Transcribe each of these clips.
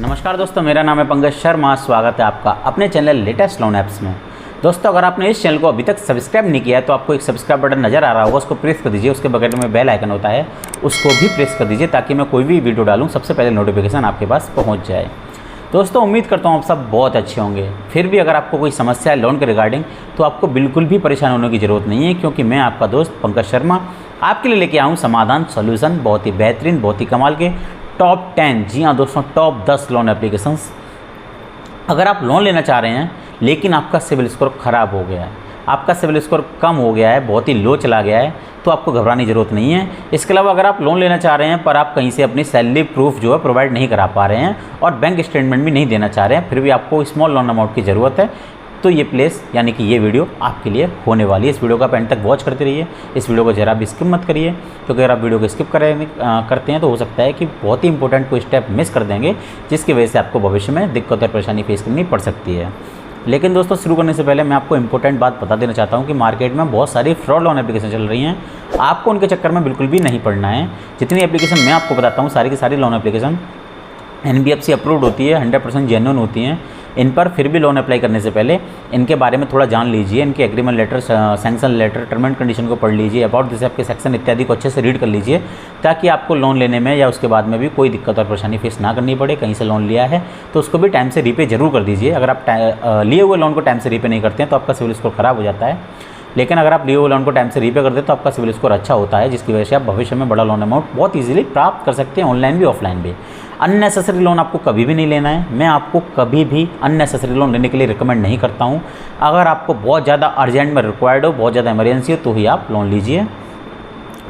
नमस्कार दोस्तों, मेरा नाम है पंकज शर्मा। स्वागत है आपका अपने चैनल लेटेस्ट लोन ऐप्स में। दोस्तों, अगर आपने इस चैनल को अभी तक सब्सक्राइब नहीं किया है तो आपको एक सब्सक्राइब बटन नज़र आ रहा होगा, उसको प्रेस कर दीजिए। उसके बगल में बेल आइकन होता है, उसको भी प्रेस कर दीजिए ताकि मैं कोई भी वीडियो डालूँ सबसे पहले नोटिफिकेशन आपके पास पहुँच जाए। दोस्तों, उम्मीद करता हूँ आप सब बहुत अच्छे होंगे। फिर भी अगर आपको कोई समस्या है लोन के रिगार्डिंग तो आपको बिल्कुल भी परेशान होने की ज़रूरत नहीं है, क्योंकि मैं आपका दोस्त पंकज शर्मा आपके लिए लेके आऊँ समाधान सॉल्यूशन, बहुत ही बेहतरीन, बहुत ही कमाल के टॉप 10, जी हाँ दोस्तों, टॉप 10 लोन एप्लीकेशंस। अगर आप लोन लेना चाह रहे हैं लेकिन आपका सिविल स्कोर ख़राब हो गया है, आपका सिविल स्कोर कम हो गया है, बहुत ही लो चला गया है, तो आपको घबराने की ज़रूरत नहीं है। इसके अलावा अगर आप लोन लेना चाह रहे हैं पर आप कहीं से अपनी सैलरी प्रूफ जो है प्रोवाइड नहीं करा पा रहे हैं और बैंक स्टेटमेंट भी नहीं देना चाह रहे हैं, फिर भी आपको स्मॉल लोन अमाउंट की ज़रूरत है, तो ये प्लेस यानी कि ये वीडियो आपके लिए होने वाली है। इस वीडियो का आप एंड तक वॉच करते रहिए, इस वीडियो को ज़रा भी स्किप मत करिए, क्योंकि अगर आप वीडियो को स्किप करते हैं तो हो सकता है कि बहुत ही इंपॉर्टेंट कोई स्टेप मिस कर देंगे, जिसकी वजह से आपको भविष्य में दिक्कत और परेशानी फेस करनी पड़ सकती है। लेकिन दोस्तों, शुरू करने से पहले मैं आपको इंपॉर्टेंट बात बता देना चाहता हूँ कि मार्केट में बहुत सारी फ्रॉड लोन एप्लीकेशन चल रही हैं। आपको उनके चक्कर में बिल्कुल भी नहीं पड़ना है। जितनी एप्लीकेशन मैं आपको बताता हूँ, सारी की सारी लोन एप्लीकेशन NBFC अप्रूव्ड होती है, 100% जेन्युइन होती हैं। इन पर फिर भी लोन अप्लाई करने से पहले इनके बारे में थोड़ा जान लीजिए। इनके agreement letter, sanction letter, term and condition को पढ़ लीजिए, अबाउट दिस ऐप के सेक्शन इत्यादि को अच्छे से रीड कर लीजिए, ताकि आपको लोन लेने में या उसके बाद में भी कोई दिक्कत और परेशानी फेस ना करनी पड़े। कहीं से लोन लिया है तो उसको भी टाइम से रीपे जरूर कर दीजिए। अगर आप लिए हुए लोन को टाइम से रीपे नहीं करते हैं तो आपका सिविल स्कोर ख़राब हो जाता है, लेकिन अगर आप लिए हुए लोन को टाइम से रीपे कर दें तो आपका सिविल स्कोर अच्छा होता है, जिसकी वजह से आप भविष्य में बड़ा लोन अमाउंट बहुत इजीली प्राप्त कर सकते हैं, ऑनलाइन भी ऑफलाइन भी। अननेसेसरी लोन आपको कभी भी नहीं लेना है। मैं आपको कभी भी अननेसेसरी लोन लेने के लिए रिकमेंड नहीं करता हूं। अगर आपको बहुत ज़्यादा अर्जेंट में रिक्वायर्ड हो, बहुत ज़्यादा इमरजेंसी हो, तो ही आप लोन लीजिए।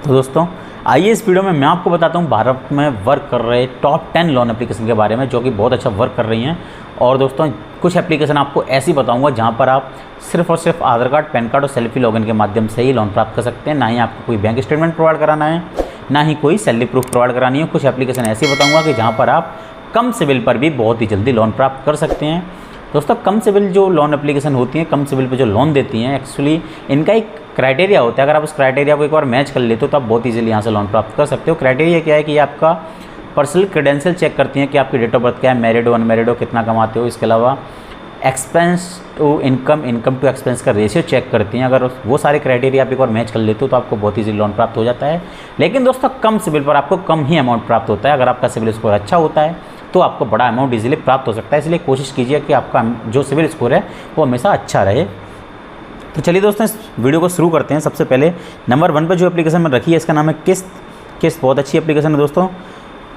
तो दोस्तों, आइए इस वीडियो में मैं आपको बताता हूँ भारत में वर्क कर रहे टॉप 10 लोन एप्लीकेशन के बारे में, जो कि बहुत अच्छा वर्क कर रही हैं। और दोस्तों, कुछ एप्लीकेशन आपको ऐसी बताऊंगा जहां पर आप सिर्फ और सिर्फ आधार कार्ड, पैन कार्ड और सेल्फी लॉगिन के माध्यम से ही लोन प्राप्त कर सकते हैं। ना ही आपको कोई बैंक स्टेटमेंट प्रोवाइड कराना है, ना ही कोई सैलरी प्रूफ प्रोवाइड करानी है। कुछ एप्लीकेशन ऐसी बताऊंगा कि जहां पर आप कम सिविल पर भी बहुत ही जल्दी लोन प्राप्त कर सकते हैं। दोस्तों, कम सिविल जो लोन एप्लीकेशन होती हैं, कम सिविल पे जो लोन देती हैं, एक्चुअली इनका एक क्राइटेरिया होता है। अगर आप उस क्राइटेरिया को एक बार मैच कर लेते हो तो आप बहुत ईजिली यहाँ से लोन प्राप्त कर सकते हो। क्राइटेरिया क्या है कि आपका पर्सनल क्रेडेंशियल चेक करती हैं कि आपकी डेट ऑफ बर्थ क्या है, मैरिड हो, अनमैरिड हो, कितना कमाते हो। इसके अलावा expense to income, income to expense का रेशियो चेक करती हैं। अगर वो सारे क्राइटेरिया आप एक बार मैच कर लेते हो तो आपको बहुत ईजी लोन प्राप्त हो जाता है। लेकिन दोस्तों, कम सिविल पर आपको कम ही अमाउंट प्राप्त होता है। अगर आपका सिविल स्कोर अच्छा होता है तो आपको बड़ा अमाउंट ईजिली प्राप्त हो सकता है। इसलिए कोशिश कीजिए कि आपका जो सिविल स्कोर है वो हमेशा अच्छा रहे। तो चलिए दोस्तों, इस वीडियो को शुरू करते हैं। सबसे पहले नंबर 1 पर जो एप्लीकेशन मैंने रखी है, इसका नाम है किस्त। बहुत अच्छी एप्लीकेशन है दोस्तों।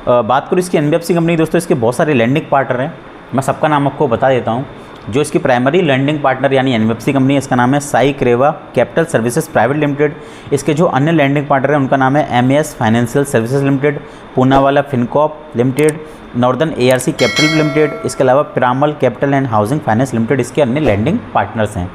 बात करूँ इसकी NBFC कंपनी, दोस्तों इसके बहुत सारे लैंडिंग पार्टनर हैं। मैं सबका नाम आपको बता देता हूँ। जो इसकी प्राइमरी लैंडिंग पार्टनर यानी NBFC कंपनी है, इसका नाम है Sai Kreva capital services private limited. इसके जो अन्य लैंडिंग पार्टनर हैं उनका नाम है MAS financial services limited, Poonawalla Fincorp limited, northern ARC capital limited. इसके अलावा Piramal capital and housing finance limited इसके अन्य लैंडिंग पार्टनर्स हैं।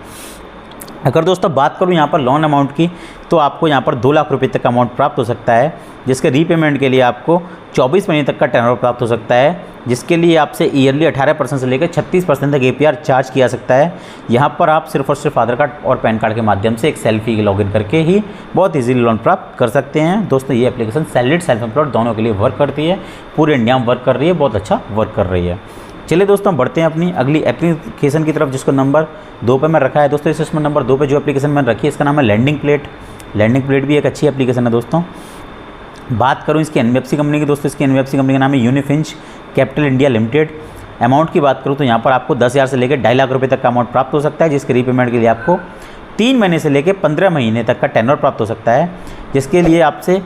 अगर दोस्तों बात करूं यहाँ पर लोन अमाउंट की, तो आपको यहाँ पर 2 लाख रुपये तक का अमाउंट प्राप्त हो सकता है, जिसके रीपेमेंट के लिए आपको 24 महीने तक का टेनर प्राप्त हो सकता है, जिसके लिए आपसे ईयरली 18% से लेकर 36% तक APR चार्ज किया सकता है। यहाँ पर आप सिर्फ और सिर्फ आधार कार्ड और पैन कार्ड के माध्यम से एक सेल्फी लॉगिन करके ही बहुत ईजीली लोन प्राप्त कर सकते हैं। दोस्तों, ये एप्लीकेशन सैलरीड, सेल्फ एम्प्लॉयड दोनों के लिए वर्क करती है, पूरे इंडिया में वर्क कर रही है, बहुत अच्छा वर्क कर रही है। चलिए दोस्तों, बढ़ते हैं अपनी अगली एप्लीकेशन की तरफ, जिसको नंबर 2 पे मैं रखा है। दोस्तों, इसमें नंबर 2 पे जो एप्लीकेशन मैंने रखी है, इसका नाम है लैंडिंग प्लेट। लैंडिंग प्लेट भी एक अच्छी एप्लीकेशन है दोस्तों। बात करूं इसकी NBFC कंपनी की, दोस्तों इसकी NBFC कंपनी का नाम है यूनिफिंच कैपिटल इंडिया लिमिटेड। अमाउंट की बात करूं तो यहाँ पर आपको 10,000 से लेकर 2.5 लाख रुपये तक का अमाउंट प्राप्त हो सकता है, जिसके रीपेमेंट के लिए आपको 3 महीने से लेकर 15 महीने तक का टेनर प्राप्त हो सकता है, जिसके लिए आपसे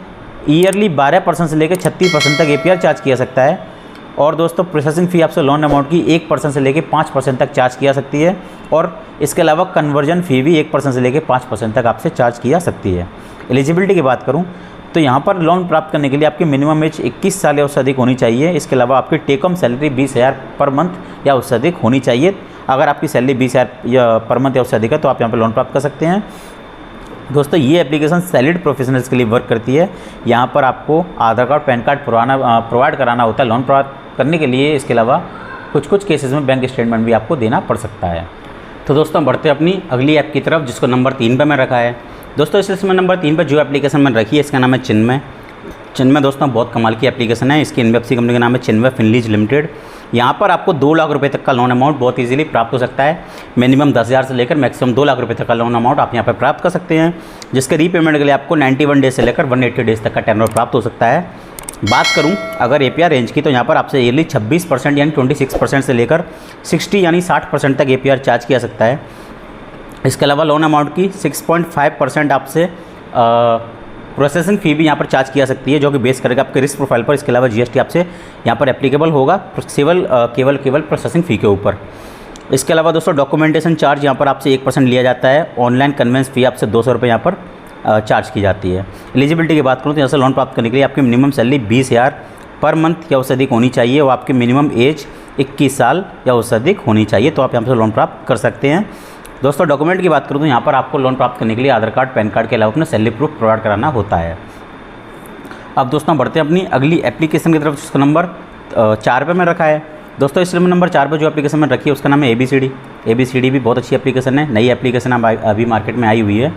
ईयरली 12% से लेकर 36% तक APR चार्ज किया सकता है। और दोस्तों, प्रोसेसिंग फ़ी आपसे लोन अमाउंट की 1% से लेकर 5% तक चार्ज किया सकती है। और इसके अलावा कन्वर्जन फ़ी भी 1% से लेकर 5% तक आपसे चार्ज किया सकती है। एलिजिबिलिटी की बात करूं तो यहाँ पर लोन प्राप्त करने के लिए आपकी मिनिमम एज 21 साल या उससे अधिक होनी चाहिए। इसके अलावा आपकी take home salary 20,000 per month या उससे अधिक होनी चाहिए। अगर आपकी सैलरी 20,000 या पर मंथ या उससे अधिक है तो आप यहाँ पर लोन प्राप्त कर सकते हैं। दोस्तों, ये एप्लीकेशन सैलरीड प्रोफेशनल्स के लिए वर्क करती है। यहाँ पर आपको आधार कार्ड, पैन कार्ड प्रोवाइड कराना होता है लोन प्राप्त करने के लिए। इसके अलावा कुछ केसेस में बैंक स्टेटमेंट भी आपको देना पड़ सकता है। तो दोस्तों, बढ़ते अपनी अगली ऐप की तरफ, जिसको नंबर 3 पर मैं रखा है। दोस्तों, इसमें नंबर 3 पर जो एप्लीकेशन मैंने रखी है, इसका नाम है चिन्मय। चिन्मय दोस्तों बहुत कमाल की एप्लीकेशन है। इसकी एनबीएफसी कंपनी का नाम है चिन्मय फिनलीज लिमिटेड। यहाँ पर आपको 2 लाख रुपए तक का लोन अमाउंट बहुत इजीली प्राप्त हो सकता है। मिनिमम 10,000 से लेकर मैक्सिमम 2 लाख रुपए तक का लोन अमाउंट आप यहाँ पर प्राप्त कर सकते हैं, जिसके रीपेमेंट के लिए आपको 91 डेज से लेकर 180 डेज तक का टेन्योर प्राप्त हो सकता है। बात करूँ अगर APR रेंज की, तो यहाँ पर आपसे ईयरली 26% यानी 26% से लेकर 60 यानी 60% तक APR चार्ज किया सकता है। इसके अलावा लोन अमाउंट की 6.5% आपसे प्रोसेसिंग फ़ी भी यहाँ पर चार्ज किया सकती है, जो कि बेस करेगा आपके रिस्क प्रोफाइल पर। इसके अलावा GST आपसे यहाँ पर एप्लीकेबल होगा केवल प्रोसेसिंग फ़ी के ऊपर। इसके अलावा दोस्तों डॉक्यूमेंटेशन चार्ज यहाँ पर आपसे 1% लिया जाता है। ऑनलाइन कन्वेंस फ़ी आपसे 200 रुपये यहाँ पर चार्ज की जाती है। एलिजिबिलिटी की बात करूँ तो यहाँ से लोन प्राप्त करने के लिए आपकी मिनिमम सैलरी 20,000 पर मंथ या उससे अधिक होनी चाहिए और आपकी मिनिमम एज 21 साल या उससे अधिक होनी चाहिए, तो आप यहाँ से लोन प्राप्त कर सकते हैं। दोस्तों डॉक्यूमेंट की बात करूँ तो यहाँ पर आपको लोन प्राप्त करने के लिए आधार कार्ड, पैन कार्ड के अलावा अपना सैलरी प्रूफ प्रोवाइड कराना होता है। अब दोस्तों बढ़ते हैं अपनी अगली एप्लीकेशन की तरफ, जिसका नंबर 4 पे में रखा है। दोस्तों इस नंबर 4 पे जो एप्लीकेशन में रखी है उसका नाम है ABCD भी बहुत अच्छी एप्लीकेशन है। नई एप्लीकेशन अभी मार्केट में आई हुई है।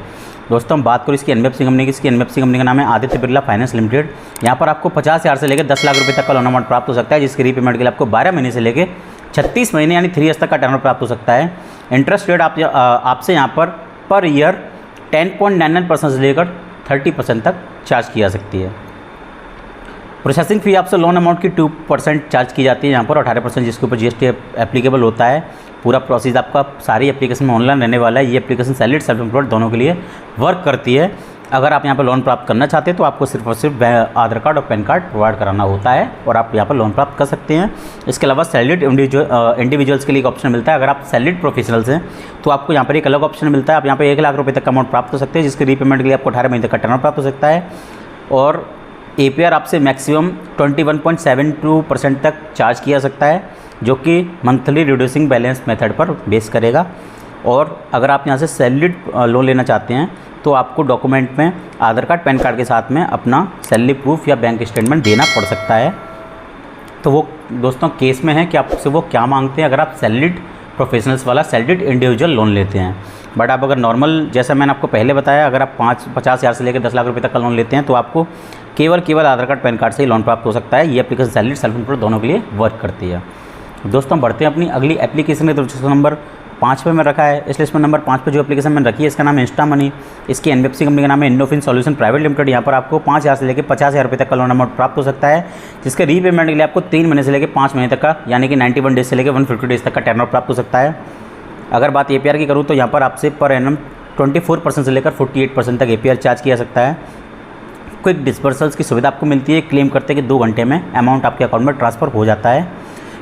दोस्तों हम बात करें इसकी एनबीएफसी कंपनी की। इसकी एनबीएफसी कंपनी का नाम है आदित्य बिरला फाइनेंस लिमिटेड। यहाँ पर आपको 50,000 से लेकर 10 लाख रुपये तक का लोन अमाउंट प्राप्त हो सकता है, जिसकी रीपेमेंट के लिए आपको 12 महीने से लेकर 36 महीने यानी 3 ईयर्स तक का टर्नओवर प्राप्त हो सकता है। इंटरेस्ट रेट आपसे यहाँ पर ईयर 10.99% से लेकर 30% तक चार्ज की जा सकती है। प्रोसेसिंग फ़ी आपसे लोन अमाउंट की 2% चार्ज की जाती है यहाँ पर, 18% जिसके ऊपर GST एप्लीकेबल होता है। पूरा प्रोसेस आपका सारी एप्लीकेशन में ऑनलाइन रहने वाला है। ये एप्लीकेशन सैलरीड सेल्फ एम्प्लॉयड दोनों के लिए वर्क करती है। अगर आप यहाँ पर लोन प्राप्त करना चाहते हैं तो आपको सिर्फ और सिर्फ आधार कार्ड और पैन कार्ड प्रोवाइड कराना होता है और आप यहाँ पर लोन प्राप्त कर सकते हैं। इसके अलावा सैलरीड इंडिविजुअल्स के लिए एक ऑप्शन मिलता है। अगर आप सैलरीड प्रोफेशनल्स हैं तो आपको यहाँ पर एक अलग ऑप्शन मिलता है। आप यहाँ पर 1 लाख रुपये तक का अमाउंट प्राप्त कर सकते हैं, जिसके रीपेमेंट के लिए आपको 18 महीने तक का टर्नओवर प्राप्त हो सकता है और APR आपसे मैक्सिमम 21.72% तक चार्ज किया सकता है, जो कि मंथली रिड्यूसिंग बैलेंस मेथड पर बेस करेगा। और अगर आप यहाँ से सैलरीड लोन लेना चाहते हैं तो आपको डॉक्यूमेंट में आधार कार्ड, पैन कार्ड के साथ में अपना सैलरी प्रूफ या बैंक स्टेटमेंट देना पड़ सकता है। तो वो दोस्तों केस में है कि आपसे वो क्या मांगते हैं अगर आप सैलरीड प्रोफेशनल्स वाला सैलरीड इंडिविजुअल लोन लेते हैं। बट आप अगर नॉर्मल, जैसा मैंने आपको पहले बताया, अगर आप 50,000 से लेकर 10 लाख रुपये तक का लोन लेते हैं तो आपको केवल आधार कार्ड, पैन कार्ड से ही लोन प्राप्त हो सकता है। ये एप्लीकेशन सैलरीड सेल्फ एम्प्लॉयड दोनों के लिए वर्क करती है। दोस्तों बढ़ते हैं अपनी अगली एप्लीकेशन की, तो नंबर 5 पे में रखा है। इस लिस्ट में नंबर 5 पे जो एप्लीकेशन मैंने रखी है इसका नाम है इंस्टा मनी। इसकी एनबीएफसी कंपनी का नाम है इंडोफिन सॉल्यूशन प्राइवेट लिमिटेड। यहाँ पर आपको 5,000 से लेकर 50,000 रुपये तक का लोन अमाउंट प्राप्त हो सकता है, जिसके रीपेमेंट के लिए आपको 3 महीने से लेकर 5 महीने तक का यानी कि 91 डेज से लेकर 150 डेज तक का टर्नओवर प्राप्त हो सकता है। अगर बात APR की करूँ तो यहाँ पर आपसे पर एनम 24% से लेकर 48% तक APR चार्ज किया सकता है। क्विक डिस्पर्सल्स की सुविधा आपको मिलती है। क्लेम करते कि 2 घंटे में अमाउंट आपके अकाउंट में ट्रांसफ़र हो जाता है।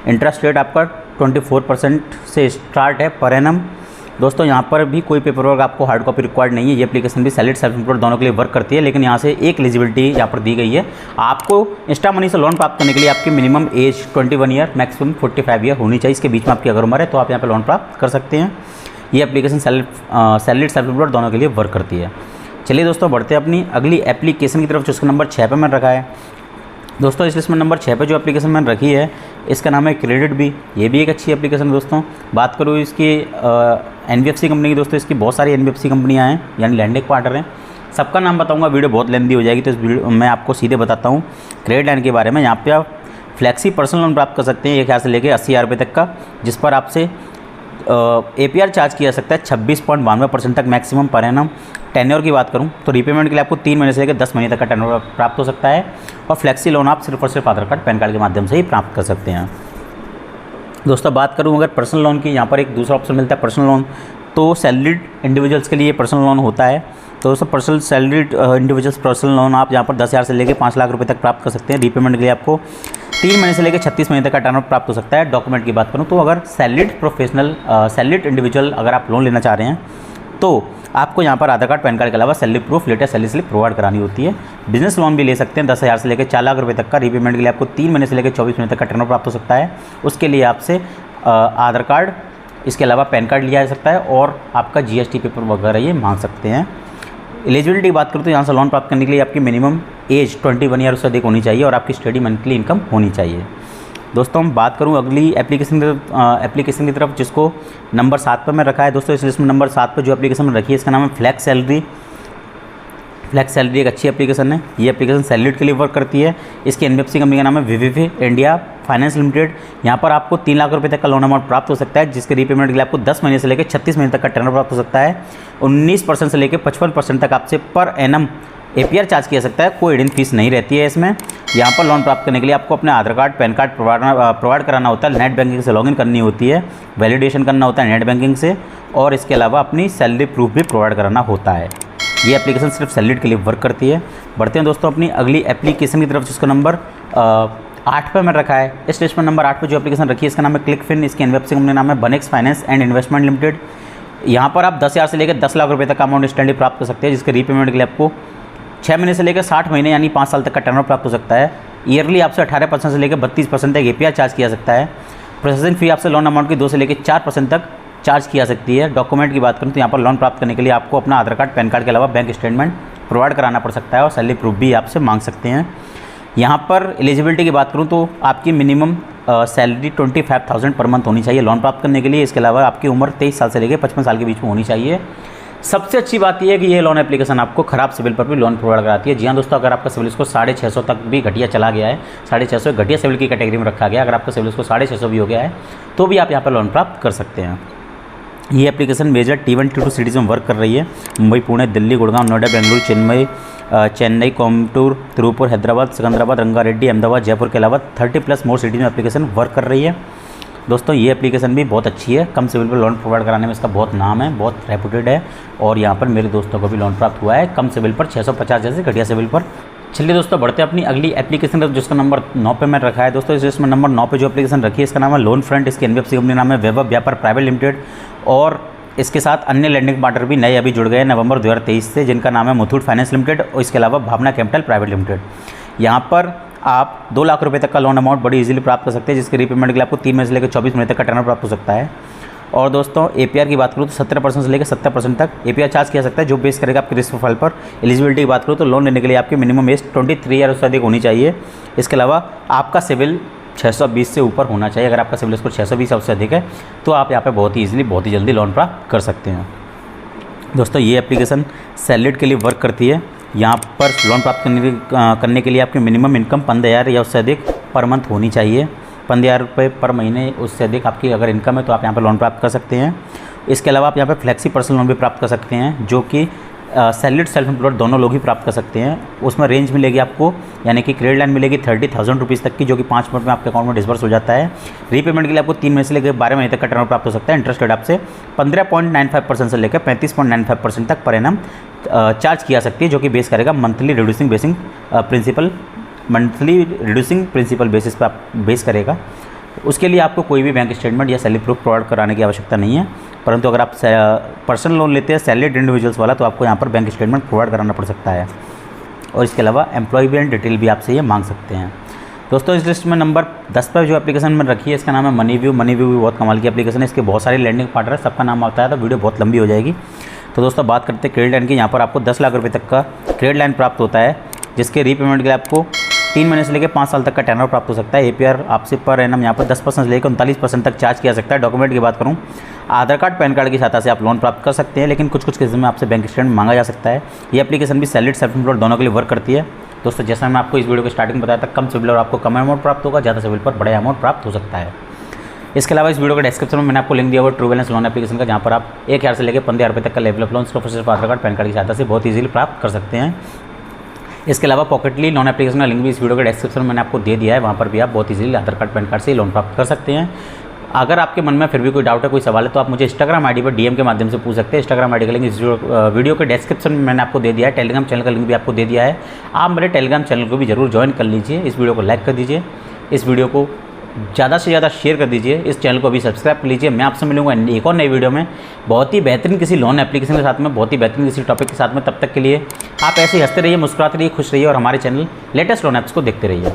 इंटरेस्ट रेट आपका 24% से स्टार्ट है पर एनम। दोस्तों यहाँ पर भी कोई पेपर वर्क आपको हार्ड कॉपी रिक्वायर्ड नहीं है। ये एप्लीकेशन भी सैलरीड सेल्फ एम्प्लॉयड दोनों के लिए वर्क करती है, लेकिन यहाँ से एक एलिजिबिलिटी यहाँ पर दी गई है। आपको इंस्टा मनी से लोन प्राप्त करने के लिए आपकी minimum age 21 year maximum 45 year होनी चाहिए। इसके बीच में आपकी अगर उम्र है तो आप यहाँ पर लोन प्राप्त कर सकते हैं। ये एप्लीकेशन सैलरीड सेल्फ एम्प्लॉयड दोनों के लिए वर्क करती है। चलिए दोस्तों बढ़ते हैं अपनी अगली एप्लीकेशन की तरफ, जिसका नंबर 6 पे मैंने रखा है। दोस्तों इस लिस्ट में नंबर 6 पे जो एप्लीकेशन मैंने रखी है इसका नाम है क्रेडिट बी। ये भी एक अच्छी एप्लीकेशन है दोस्तों। बात करूँ इसकी एनबीएफसी कंपनी की, दोस्तों इसकी बहुत सारी एनबीएफसी कंपनियाँ हैं यानी लैंडिंग पार्टनर हैं। सबका नाम बताऊँगा, वीडियो बहुत लेंदी हो जाएगी, तो इस वीडियो मैं आपको सीधे बताता हूँ क्रेडिट लाइन के बारे में। यहाँ पर आप फ्लैक्सी पर्सनल लोन प्राप्त कर सकते हैं 1,000 से लेकर 80,000 रुपये तक का, जिस पर आपसे APR चार्ज किया जा सकता है 26.92% तक मैक्सिमम पर एनम। टेन्योर की बात करूं तो रीपेमेंट के लिए आपको 3 महीने से लेकर 10 महीने तक का टेन्योर प्राप्त हो सकता है और फ्लैक्सी लोन आप सिर्फ और सिर्फ आधार कार्ड, पैन कार्ड के माध्यम से ही प्राप्त कर सकते हैं। दोस्तों बात करूं अगर पर्सनल लोन की, यहाँ पर एक दूसरा ऑप्शन मिलता है पर्सनल लोन। तो सैलरीड इंडिविजुअल्स के लिए पर्सनल लोन होता है। तो दोस्तों personal salaried individuals personal loan आप यहाँ पर 10,000 से लेकर 5 लाख रुपये तक प्राप्त कर सकते हैं। रीपेमेंट के लिए आपको 3 महीने से लेकर 36 महीने तक का टर्नओवर प्राप्त हो सकता है। डॉक्यूमेंट की बात करूं तो अगर सैलरीड प्रोफेशनल सैलरीड इंडिविजुअल अगर आप लोन लेना चाह रहे हैं तो आपको यहाँ पर आधार कार्ड, पैन कार्ड के अलावा salary proof, latest salary slip provide करानी होती है। बिजनेस लोन भी ले सकते हैं 10,000 से लेकर 4 लाख रुपये तक का। रीपेमेंट के लिए आपको 3 महीने से लेकर 24 महीने तक का टर्नओवर प्राप्त हो सकता है। उसके लिए आपसे आधार कार्ड, इसके अलावा पैन कार्ड लिया जा सकता है और आपका GST पेपर वगैरह ये मांग सकते हैं। एलिजिबिलिटी की बात करूँ तो यहाँ से लोन प्राप्त करने के लिए आपकी मिनिमम एज 21 ईयर से अधिक होनी चाहिए और आपकी स्टडी मंथली इनकम होनी चाहिए। दोस्तों हम बात करूँ अगली एप्लीकेशन की तरफ, जिसको नंबर 7 पर मैं रखा है। दोस्तों इस लिस्ट में नंबर 7 पर जो एप्लीकेशन में रखी है इसका नाम है फ्लैक्स सैलरी एक अच्छी एप्लीकेशन है। ये एप्लीकेशन सैलरीड के लिए वर्क करती है। इसकी एनबीएफसी कंपनी का नाम है वीवीवी इंडिया फाइनेंस लिमिटेड। यहाँ पर आपको 3 लाख रुपए तक का लोन अमाउंट प्राप्त हो सकता है, जिसके रीपेमेंट के लिए आपको 10 महीने से लेकर 36 महीने तक का टेनर प्राप्त हो सकता है। 19% से लेकर 55% तक आपसे पर एनम एपीआर चार्ज किया सकता है। कोई हिडन फीस नहीं रहती है इसमें। यहाँ पर लोन प्राप्त करने के लिए आपको अपने आधार कार्ड, पैन कार्ड प्रोवाइड कराना होता है। नेट बैंकिंग से लॉगिन करनी होती है, वैलिडेशन करना होता है नेट बैंकिंग से, और इसके अलावा अपनी सैलरी प्रूफ भी प्रोवाइड कराना होता है। ये एप्लीकेशन सिर्फ सैलरीड के लिए वर्क करती है। बढ़ते हैं दोस्तों अपनी अगली एप्लीकेशन की तरफ, जिसका नंबर 8 पे मैंने रखा है। इस लिस्ट में नंबर 8 पे जो एप्लीकेशन रखी है इसका नाम है क्लिकफिन। इसकी एनबीएफसी कंपनी नाम है बनेक्स फाइनेंस एंड इन्वेस्टमेंट लिमिटेड। यहाँ पर आप 10,000 से लेकर 10 लाख रुपये तक का अमाउंट इंस्टेंटली प्राप्त कर सकते हैं, जिसके रीपेमेंट के लिए आपको 6 महीने से लेकर 60 महीने यानी 5 साल तक का टर्नर प्राप्त हो सकता है। ईयरली आपसे 18% से लेकर 32% तक एपीआर चार्ज किया सकता है। प्रोसेसिंग फ़ी आपसे लोन अमाउंट की 2 से लेकर 4% तक चार्ज किया सकती है। डॉक्यूमेंट की बात करूँ तो यहाँ पर लोन प्राप्त करने के लिए आपको अपना आधार कार्ड, पैन कार्ड के अलावा बैंक स्टेटमेंट प्रोवाइड कराना पड़ सकता है, और सैलरी प्रूफ भी आपसे मांग सकते हैं। यहाँ पर एलिजिबिलिटी की बात करूँ तो आपकी मिनिमम सैलरी 25,000 पर मंथ होनी चाहिए लोन प्राप्त करने के लिए। इसके अलावा आपकी उम्र 23 साल से लेकर 55 साल के बीच में होनी चाहिए। सबसे अच्छी बात यह है कि ये लोन एप्लीकेशन आपको खराब सिविल पर भी लोन प्रोवाइड कराती है। जी हाँ दोस्तों, अगर आपका सिविल स्कोर 650 तक भी घटिया चला गया है, 650 घटिया सिविल की कैटेगरी में रखा गया, अगर आपका सिविल स्कोर 650 भी हो गया है तो भी आप यहाँ पर लोन प्राप्त कर सकते हैं। ये application major T1 T2 cities में वर्क कर रही है। मुंबई, पुणे, दिल्ली, गुड़गांव, नोएडा, बेंगलुरु, चेन्नई, कोयम्बटूर, तिरुपुर, हैदराबाद, सिकंदराबाद, रंगारेड्डी, अहमदाबाद, जयपुर के अलावा 30+ मोर सिटीज़ में एप्लीकेशन वर्क कर रही है। दोस्तों ये एप्लीकेशन भी बहुत अच्छी है। कम सिविल पर लोन प्रोवाइड कराने में इसका बहुत नाम है, बहुत रेपुटेड है, और यहाँ पर मेरे दोस्तों को भी लोन प्राप्त हुआ है कम सिविल पर, 650 जैसे घटिया सिविल पर। चलिए दोस्तों बढ़ते हैं अपनी अगली एप्लीकेशन जिसका नंबर 9 पे मैंने रखा है। दोस्तों इसमें नंबर 9 पे जो एप्लीकेशन रखी है इसका नाम है लोन फ्रंट। इसकी एनबीएफसी कंपनी नाम है वैभव व्यापार प्राइवेट लिमिटेड, और इसके साथ अन्य लैंडिंग पार्टनर भी नए अभी जुड़ गए हैं नवंबर 2023 से, जिनका नाम है मुथूट फाइनेंस लिमिटेड, और इसके अलावा भावना कैपिटल प्राइवेट लिमिटेड। यहाँ पर आप 2 लाख रुपए तक का लोन अमाउंट बड़ी इजीली प्राप्त कर सकते हैं, जिसके रीपेमेंट के लिए आपको 3 महीने से लेकर 24 महीने तक का टर्नर प्राप्त हो सकता है। और दोस्तों एपीआर की बात करूँ तो 17% से लेकर 70% तक एपीआर चार्ज किया सकता है, जो बेस करेगा आपके रिस्क प्रोफाइल पर। एलिजिबिलिटी की बात करूँ तो लोन लेने के लिए आपकी मिनिमम एज 23 ईयर से अधिक होनी चाहिए। इसके अलावा आपका सिविल 620 से ऊपर होना चाहिए। अगर आपका सिविल स्कोर 620 से अधिक है तो आप यहाँ पे बहुत ही ईजिली, बहुत ही जल्दी लोन प्राप्त कर सकते हैं। दोस्तों ये एप्लीकेशन सैलरीड के लिए वर्क करती है। यहाँ पर लोन प्राप्त करने के लिए आपकी मिनिमम इनकम 15,000 या उससे अधिक पर मंथ होनी चाहिए। 15,000 रुपये पर महीने उससे अधिक आपकी अगर इनकम है तो आप यहाँ पर लोन प्राप्त कर सकते हैं। इसके अलावा आप यहाँ पर फ्लेक्सी पर्सनल लोन भी प्राप्त कर सकते हैं, जो कि सैलरीड सेल्फ एम्प्लॉयड दोनों लोग ही प्राप्त कर सकते हैं। उसमें रेंज मिलेगी आपको, यानी कि क्रेडिट लाइन मिलेगी 30,000 रुपीज़ तक की, जो कि 5 मिनट में आपके अकाउंट में डिस्बर्स हो जाता है। रीपेमेंट के लिए आपको 3 महीने से लेकर 12 महीने तक का टर्नर प्राप्त हो सकता है। इंटरेस्ट रेट आपसे 15.95% से लेकर 35.95% तक पर एनम चार्ज किया सकती है, जो कि बेस करेगा मंथली रिड्यूसिंग प्रिंसिपल बेसिस पर आप बेस करेगा। उसके लिए आपको कोई भी बैंक स्टेटमेंट या सैलरी प्रूफ प्रोवाइड कराने की आवश्यकता नहीं है, परंतु अगर आप पर्सनल लोन लेते हैं सैलरीड इंडिविजुअल्स वाला तो आपको यहाँ पर बैंक स्टेटमेंट प्रोवाइड कराना पड़ सकता है, और इसके अलावा एम्प्लॉयमेंट डिटेल भी आपसे ये मांग सकते हैं। दोस्तों इस लिस्ट में नंबर 10 पर जो एप्लीकेशन मैंने रखी है इसका नाम है मनीव्यू। मनीव्यू भी बहुत कमाल की एप्लीकेशन है। इसके बहुत सारे लैंडिंग पार्टनर है, सबका नाम आता है तो वीडियो बहुत लंबी हो जाएगी। तो दोस्तों बात करते हैं क्रेडिट लाइन की। यहाँ पर आपको 10 लाख रुपये तक का क्रेडिट लाइन प्राप्त होता है, जिसके रीपेमेंट के लिए आपको 3 महीने से लेकर 5 साल तक का टर्नर प्राप्त हो सकता है। एपीआर आपसे पर एनम यहाँ पर 10% से लेकर 39% तक चार्ज किया सकता है। डॉक्यूमेंट की बात करूँ, आधार कार्ड, पैन कार्ड की सहायता से आप लोन प्राप्त कर सकते हैं, लेकिन कुछ केसेस में आपसे बैंक स्टेटमेंट मांगा जा सकता है। ये एप्लीकेशन भी सैलरीड सेल्फ एम्प्लॉयड दोनों के लिए वर्क करती है। दोस्तों जैसा मैं आपको इस वीडियो के स्टार्टिंग में बताया था, कम सिविल और आपको कम अमाउंट प्राप्त होगा, ज़्यादा सिविल पर बड़ा अमाउंट प्राप्त हो सकता है। इसके अलावा इस वीडियो के डिस्क्रिप्शन में मैंने आपको लिंक दिया हुआ ट्रू बैलेंस लोन एप्लीकेशन का, जहाँ पर आप 1,000 से लेकर 15,000 रुपये तक का लेवल ऑफ लोन को सिर्फ आधार कार्ड, पैन कार्ड की सहायता से बहुत ईजिली प्राप्त कर सकते हैं। इसके अलावा पॉकेटली लोन एप्लीकेशन का लिंक भी इस वीडियो के डिस्क्रिप्शन में मैंने आपको दे दिया है, वहाँ पर भी आप बहुत ईजिली आधार कार्ड, पैन कार्ड से लोन प्राप्त कर सकते हैं। अगर आपके मन में फिर भी कोई डाउट है, कोई सवाल है, तो आप मुझे इंस्टाग्राम आईडी पर डीएम के माध्यम से पूछ सकते हैं। इंस्टाग्राम आईडी का लिंक इस वीडियो के डिस्क्रिप्शन में मैंने आपको दे दिया है। टेलीग्राम चैनल का लिंक भी आपको दे दिया है। आप मेरे टेलीग्राम चैनल को भी जरूर ज्वाइन कर लीजिए। इस वीडियो को लाइक कर दीजिए, इस वीडियो को ज़्यादा से ज़्यादा शेयर कर दीजिए, इस चैनल को भी सब्सक्राइब कर लीजिए। मैं आपसे मिलूंगा एक और नई वीडियो में बहुत ही बेहतरीन किसी लोन एप्लीकेशन के साथ में, बहुत ही बेहतरीन किसी टॉपिक के साथ में। तब तक के लिए आप ऐसे ही हंसते रहिए, मुस्कुराते रहिए, खुश रहिए और हमारे चैनल लेटेस्ट लोन ऐप्स को देखते रहिए।